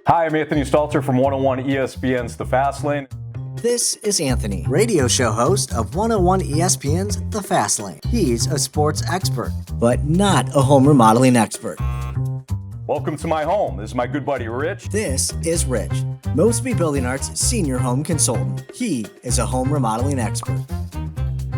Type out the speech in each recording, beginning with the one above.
Hi, I'm Anthony Stalter from 101 ESPN's The Fast Lane. This is Anthony, radio show host of 101 ESPN's The Fast Lane. He's a sports expert, but not a home remodeling expert. Welcome to my home. This is my good buddy Rich. This is Rich, Mosby Building Arts senior home consultant. He is a home remodeling expert.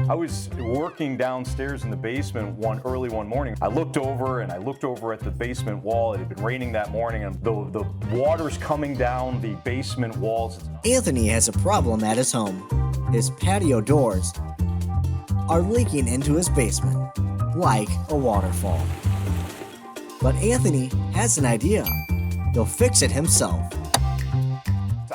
I was working downstairs in the basement early one morning. I looked over at the basement wall. It had been raining that morning, and the water's coming down the basement walls. Anthony has a problem at his home. His patio doors are leaking into his basement like a waterfall. But Anthony has an idea. He'll fix it himself.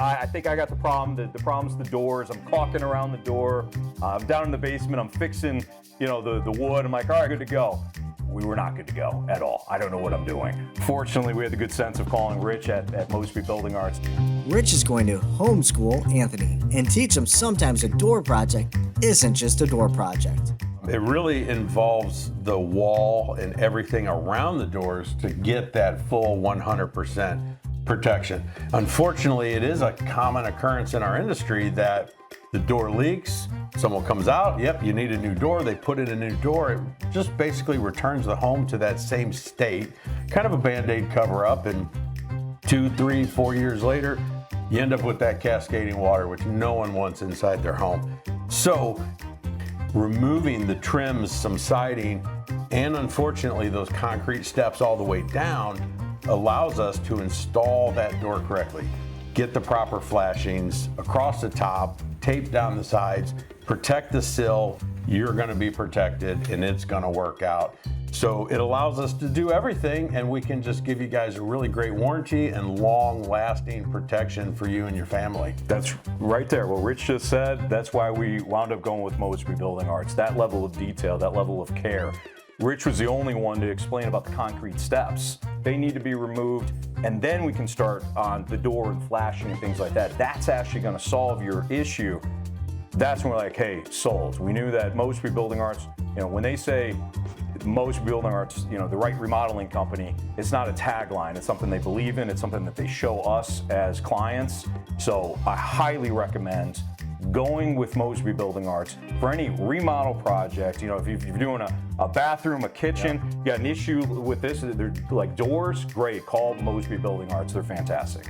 I think I got the problem. The problem's the doors. I'm caulking around the door. I'm down in the basement. I'm fixing, the wood. I'm like, all right, good to go. We were not good to go at all. I don't know what I'm doing. Fortunately, we had the good sense of calling Rich at Mosby Building Arts. Rich is going to homeschool Anthony and teach him sometimes a door project isn't just a door project. It really involves the wall and everything around the doors to get that full 100% protection. Unfortunately, it is a common occurrence in our industry that the door leaks, someone comes out, yep, you need a new door, they put in a new door, it just basically returns the home to that same state, kind of a Band-Aid cover up, and 2, 3, 4 years later, you end up with that cascading water, which no one wants inside their home. So, removing the trims, some siding, and unfortunately those concrete steps all the way down allows us to install that door correctly. Get the proper flashings across the top, tape down the sides, protect the sill. You're gonna be protected and it's gonna work out. So it allows us to do everything, and we can just give you guys a really great warranty and long-lasting protection for you and your family. That's right there. What Rich just said, that's why we wound up going with Mosby Building Arts. That level of detail, that level of care. Rich was the only one to explain about the concrete steps. They need to be removed, and then we can start on the door and flashing and things like that. That's actually going to solve your issue. That's when we're like, hey, sold. We knew that Mosby Building Arts, when they say Mosby Building Arts, the right remodeling company, it's not a tagline. It's something they believe in. It's something that they show us as clients. So I highly recommend going with Mosby Building Arts for any remodel project. If you're doing a bathroom, a kitchen, you got an issue with this, they're like doors, great, call Mosby Building Arts. They're fantastic.